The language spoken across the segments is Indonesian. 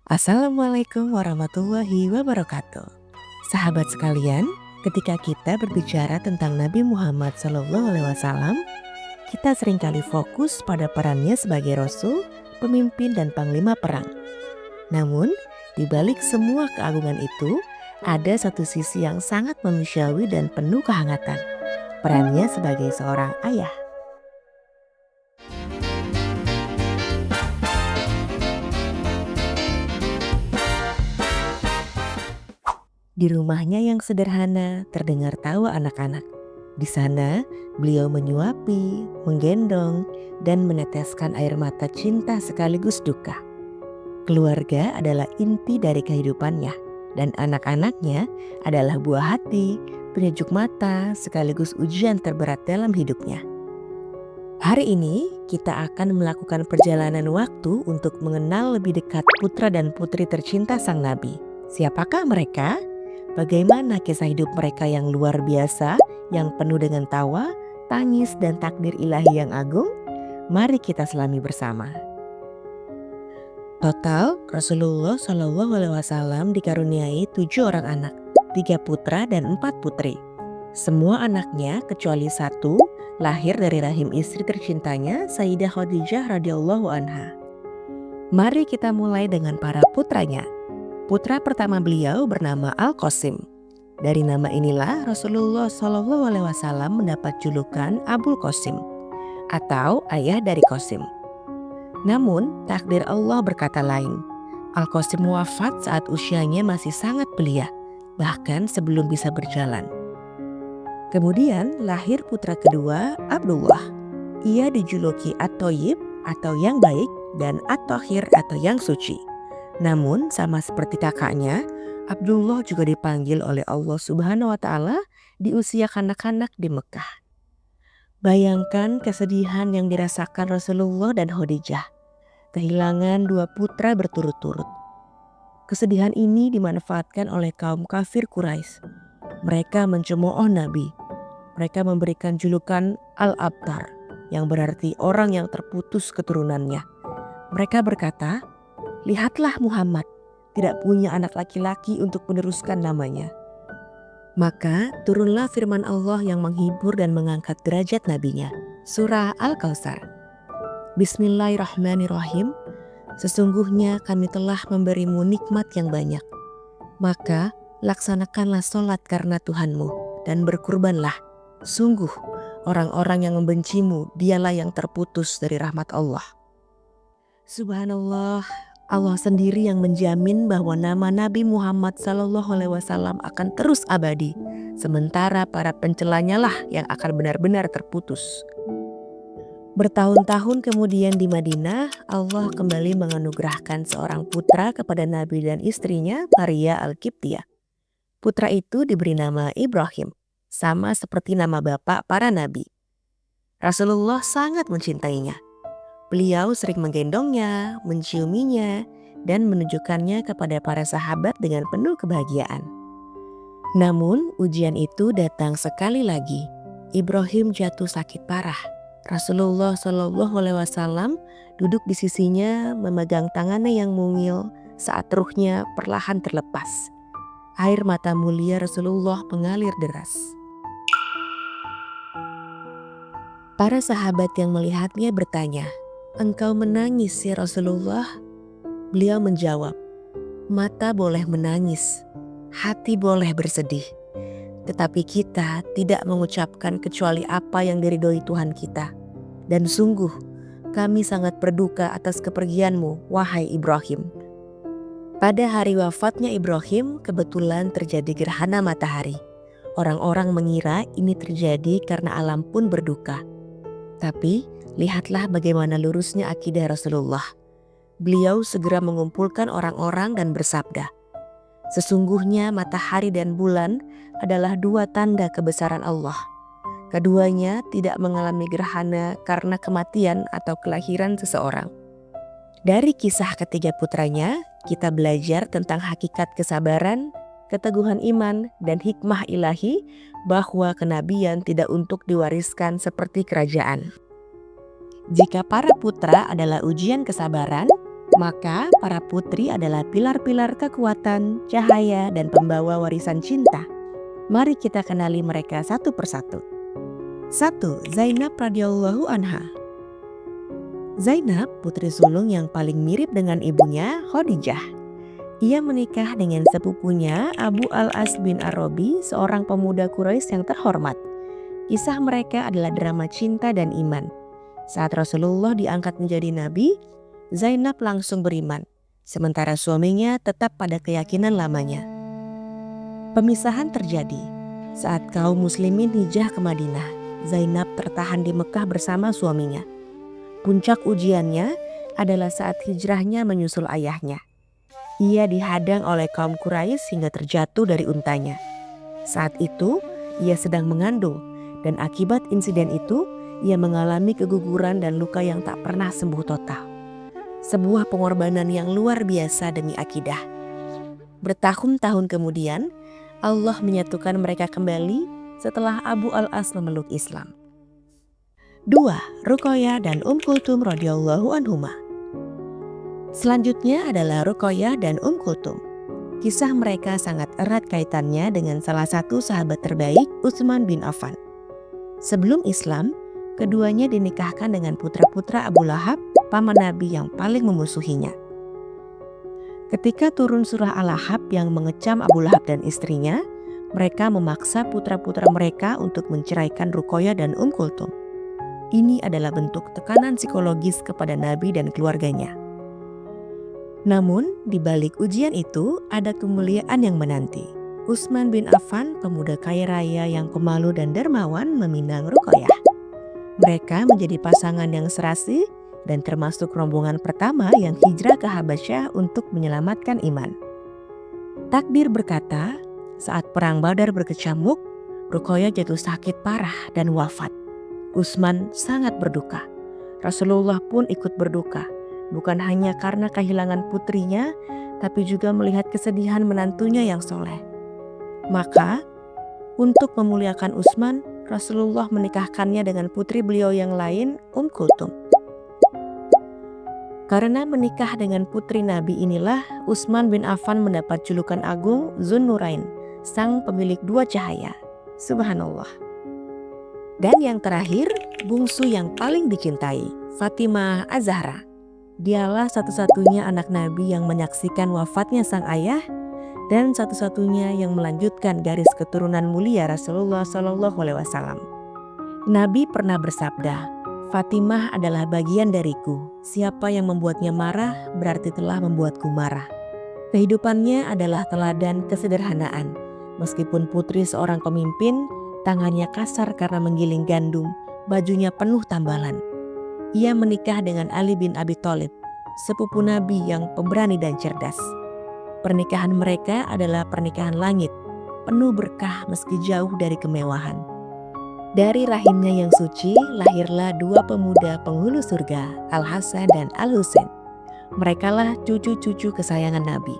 Assalamualaikum warahmatullahi wabarakatuh. Sahabat sekalian, ketika kita berbicara tentang Nabi Muhammad SAW, kita seringkali fokus pada perannya sebagai rasul, pemimpin dan panglima perang. Namun, di balik semua keagungan itu, ada satu sisi yang sangat manusiawi dan penuh kehangatan. Perannya sebagai seorang ayah. Di rumahnya yang sederhana terdengar tawa anak-anak. Di sana beliau menyuapi, menggendong, dan meneteskan air mata cinta sekaligus duka. Keluarga adalah inti dari kehidupannya, dan anak-anaknya adalah buah hati, penyejuk mata, sekaligus ujian terberat dalam hidupnya. Hari ini kita akan melakukan perjalanan waktu untuk mengenal lebih dekat putra dan putri tercinta sang Nabi. Siapakah mereka? Bagaimana kisah hidup mereka yang luar biasa, yang penuh dengan tawa, tangis, dan takdir ilahi yang agung? Mari kita selami bersama. Total, Rasulullah SAW dikaruniai 7 orang anak, 3 putra dan 4 putri. Semua anaknya kecuali satu lahir dari rahim istri tercintanya, Sayyidah Khadijah radhiyallahu anha. Mari kita mulai dengan para putranya. Putra pertama beliau bernama Al-Qasim. Dari nama inilah Rasulullah SAW mendapat julukan Abul Qasim atau ayah dari Qasim. Namun takdir Allah berkata lain. Al-Qasim wafat saat usianya masih sangat belia, bahkan sebelum bisa berjalan. Kemudian lahir putra kedua, Abdullah. Ia dijuluki At-Thayyib atau yang baik dan At-Thahir atau yang suci. Namun sama seperti kakaknya, Abdullah juga dipanggil oleh Allah Subhanahu wa Ta'ala di usia kanak-kanak di Mekah. Bayangkan kesedihan yang dirasakan Rasulullah dan Khadijah. Kehilangan 2 putra berturut-turut. Kesedihan ini dimanfaatkan oleh kaum kafir Quraisy. Mereka mencemooh Nabi. Mereka memberikan julukan Al-Abtar, yang berarti orang yang terputus keturunannya. Mereka berkata, "Lihatlah Muhammad, tidak punya anak laki-laki untuk meneruskan namanya." Maka turunlah firman Allah yang menghibur dan mengangkat derajat nabinya. Surah Al-Kautsar. Bismillahirrahmanirrahim. Sesungguhnya kami telah memberimu nikmat yang banyak. Maka laksanakanlah sholat karena Tuhanmu dan berkurbanlah. Sungguh orang-orang yang membencimu dialah yang terputus dari rahmat Allah. Subhanallah. Allah sendiri yang menjamin bahwa nama Nabi Muhammad SAW akan terus abadi, sementara para pencelanya lah yang akan benar-benar terputus. Bertahun-tahun kemudian di Madinah, Allah kembali menganugerahkan seorang putra kepada Nabi dan istrinya, Maria Al-Qibtiyah. Putra itu diberi nama Ibrahim, sama seperti nama bapak para nabi. Rasulullah sangat mencintainya. Beliau sering menggendongnya, menciuminya, dan menunjukkannya kepada para sahabat dengan penuh kebahagiaan. Namun ujian itu datang sekali lagi. Ibrahim jatuh sakit parah. Rasulullah SAW duduk di sisinya memegang tangannya yang mungil saat ruhnya perlahan terlepas. Air mata mulia Rasulullah mengalir deras. Para sahabat yang melihatnya bertanya, "Engkau menangis ya Rasulullah?" Beliau menjawab, "Mata boleh menangis, hati boleh bersedih. Tetapi kita tidak mengucapkan kecuali apa yang diridhoi Tuhan kita. Dan sungguh kami sangat berduka atas kepergianmu, wahai Ibrahim." Pada hari wafatnya Ibrahim kebetulan terjadi gerhana matahari. Orang-orang mengira ini terjadi karena alam pun berduka. Tapi lihatlah bagaimana lurusnya akidah Rasulullah. Beliau segera mengumpulkan orang-orang dan bersabda, "Sesungguhnya matahari dan bulan adalah 2 tanda kebesaran Allah. Keduanya tidak mengalami gerhana karena kematian atau kelahiran seseorang." Dari kisah ketiga putranya, kita belajar tentang hakikat kesabaran, keteguhan iman, dan hikmah ilahi bahwa kenabian tidak untuk diwariskan seperti kerajaan. Jika para putra adalah ujian kesabaran, Maka para putri adalah pilar-pilar kekuatan, cahaya, dan pembawa warisan cinta. Mari kita kenali mereka satu persatu. 1. Zainab radhiyallahu anha. Zainab putri sulung yang paling mirip dengan ibunya Khadijah. Ia menikah dengan sepupunya Abu al-As bin Ar-Rabi, seorang pemuda Quraisy yang terhormat. Kisah mereka adalah drama cinta dan iman. Saat Rasulullah diangkat menjadi nabi, Zainab langsung beriman, sementara suaminya tetap pada keyakinan lamanya. Pemisahan terjadi saat kaum muslimin hijrah ke Madinah. Zainab tertahan di Mekah bersama suaminya. Puncak ujiannya adalah saat hijrahnya menyusul ayahnya. Ia dihadang oleh kaum Quraisy hingga terjatuh dari untanya. Saat itu ia sedang mengandung, dan akibat insiden itu ia mengalami keguguran dan luka yang tak pernah sembuh total. Sebuah pengorbanan yang luar biasa demi akidah. Bertahun-tahun kemudian Allah menyatukan mereka kembali setelah Abu al-As memeluk Islam. 2. Ruqayyah dan Kulthum radhiyallahu anhuma. Selanjutnya adalah Ruqayyah dan Kulthum. Kisah mereka sangat erat kaitannya dengan salah satu sahabat terbaik, Utsman bin Affan. Sebelum Islam, keduanya dinikahkan dengan putra-putra Abu Lahab, paman Nabi yang paling memusuhinya. Ketika turun surah Al-Lahab yang mengecam Abu Lahab dan istrinya, mereka memaksa putra-putra mereka untuk menceraikan Ruqayyah dan Kulthum. Ini adalah bentuk tekanan psikologis kepada Nabi dan keluarganya. Namun, di balik ujian itu ada kemuliaan yang menanti. Utsman bin Affan, pemuda kaya raya yang pemalu dan dermawan, meminang Ruqayyah. Mereka menjadi pasangan yang serasi dan termasuk rombongan pertama yang hijrah ke Habasyah untuk menyelamatkan iman. Takdir berkata, saat perang Badar berkecamuk, Ruqayyah jatuh sakit parah dan wafat. Utsman sangat berduka. Rasulullah pun ikut berduka, bukan hanya karena kehilangan putrinya, tapi juga melihat kesedihan menantunya yang soleh. Maka, untuk memuliakan Utsman, Rasulullah menikahkannya dengan putri beliau yang lain, Kulthum. Karena menikah dengan putri Nabi inilah, Utsman bin Affan mendapat julukan agung Zunnurain, sang pemilik dua cahaya. Subhanallah. Dan yang terakhir, bungsu yang paling dicintai, Fatimah Az-Zahra. Dialah satu-satunya anak Nabi yang menyaksikan wafatnya sang ayah dan satu-satunya yang melanjutkan garis keturunan mulia Rasulullah SAW. Nabi pernah bersabda, "Fatimah adalah bagian dariku. Siapa yang membuatnya marah berarti telah membuatku marah." Kehidupannya adalah teladan kesederhanaan. Meskipun putri seorang pemimpin, tangannya kasar karena menggiling gandum, bajunya penuh tambalan. Ia menikah dengan Ali bin Abi Thalib, sepupu Nabi yang pemberani dan cerdas. Pernikahan mereka adalah pernikahan langit, penuh berkah meski jauh dari kemewahan. Dari rahimnya yang suci lahirlah dua pemuda penghulu surga, Al-Hasan dan Al-Husain. Merekalah cucu-cucu kesayangan Nabi.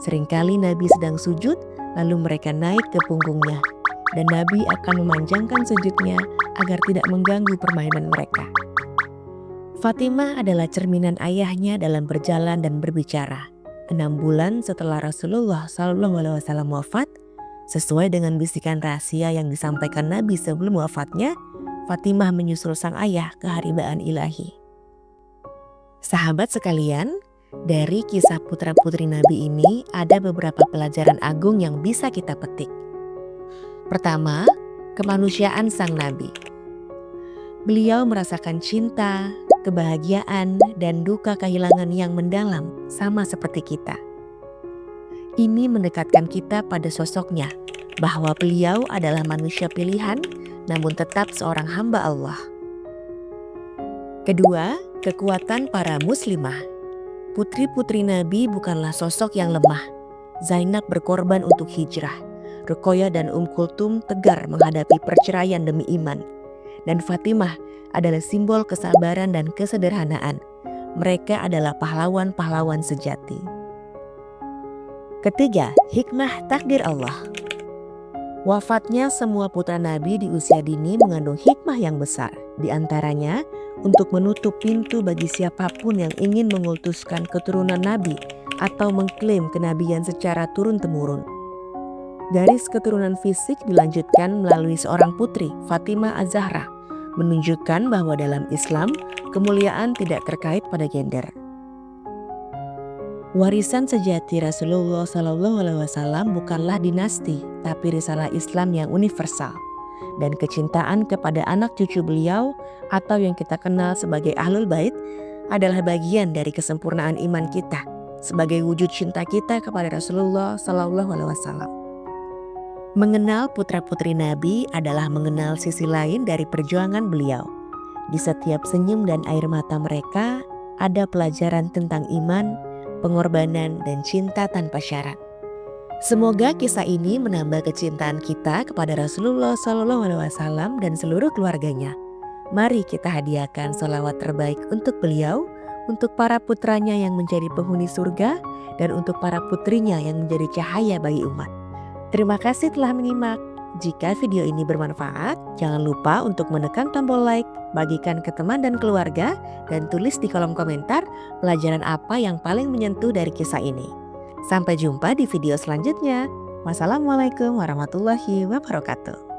Seringkali Nabi sedang sujud, lalu mereka naik ke punggungnya, dan Nabi akan memanjangkan sujudnya agar tidak mengganggu permainan mereka. Fatimah adalah cerminan ayahnya dalam berjalan dan berbicara. 6 bulan setelah Rasulullah SAW wafat, sesuai dengan bisikan rahasia yang disampaikan Nabi sebelum wafatnya, Fatimah menyusul sang ayah ke haribaan ilahi. Sahabat sekalian, dari kisah putra-putri Nabi ini ada beberapa pelajaran agung yang bisa kita petik. Pertama, kemanusiaan sang Nabi. Beliau merasakan cinta, kebahagiaan, dan duka kehilangan yang mendalam sama seperti kita. Ini mendekatkan kita pada sosoknya, bahwa beliau adalah manusia pilihan, namun tetap seorang hamba Allah. Kedua, kekuatan para muslimah. Putri-putri Nabi bukanlah sosok yang lemah. Zainab berkorban untuk hijrah. Ruqayyah dan Kulthum tegar menghadapi perceraian demi iman. Dan Fatimah adalah simbol kesabaran dan kesederhanaan. Mereka adalah pahlawan-pahlawan sejati. Ketiga, hikmah takdir Allah. Wafatnya semua putra Nabi di usia dini mengandung hikmah yang besar. Di antaranya, untuk menutup pintu bagi siapapun yang ingin mengutuskan keturunan nabi atau mengklaim kenabian secara turun-temurun. Garis keturunan fisik dilanjutkan melalui seorang putri, Fatimah Az-Zahra, menunjukkan bahwa dalam Islam kemuliaan tidak terkait pada gender. Warisan sejati Rasulullah SAW bukanlah dinasti, tapi risalah Islam yang universal. Dan kecintaan kepada anak cucu beliau atau yang kita kenal sebagai Ahlul Bait adalah bagian dari kesempurnaan iman kita sebagai wujud cinta kita kepada Rasulullah SAW. Mengenal putra-putri Nabi adalah mengenal sisi lain dari perjuangan beliau. Di setiap senyum dan air mata mereka ada pelajaran tentang iman, pengorbanan, dan cinta tanpa syarat. Semoga kisah ini menambah kecintaan kita kepada Rasulullah SAW dan seluruh keluarganya. Mari kita hadiahkan sholawat terbaik untuk beliau, untuk para putranya yang menjadi penghuni surga, dan untuk para putrinya yang menjadi cahaya bagi umat. Terima kasih telah menyimak. Jika video ini bermanfaat, jangan lupa untuk menekan tombol like, bagikan ke teman dan keluarga, dan tulis di kolom komentar pelajaran apa yang paling menyentuh dari kisah ini. Sampai jumpa di video selanjutnya. Wassalamualaikum warahmatullahi wabarakatuh.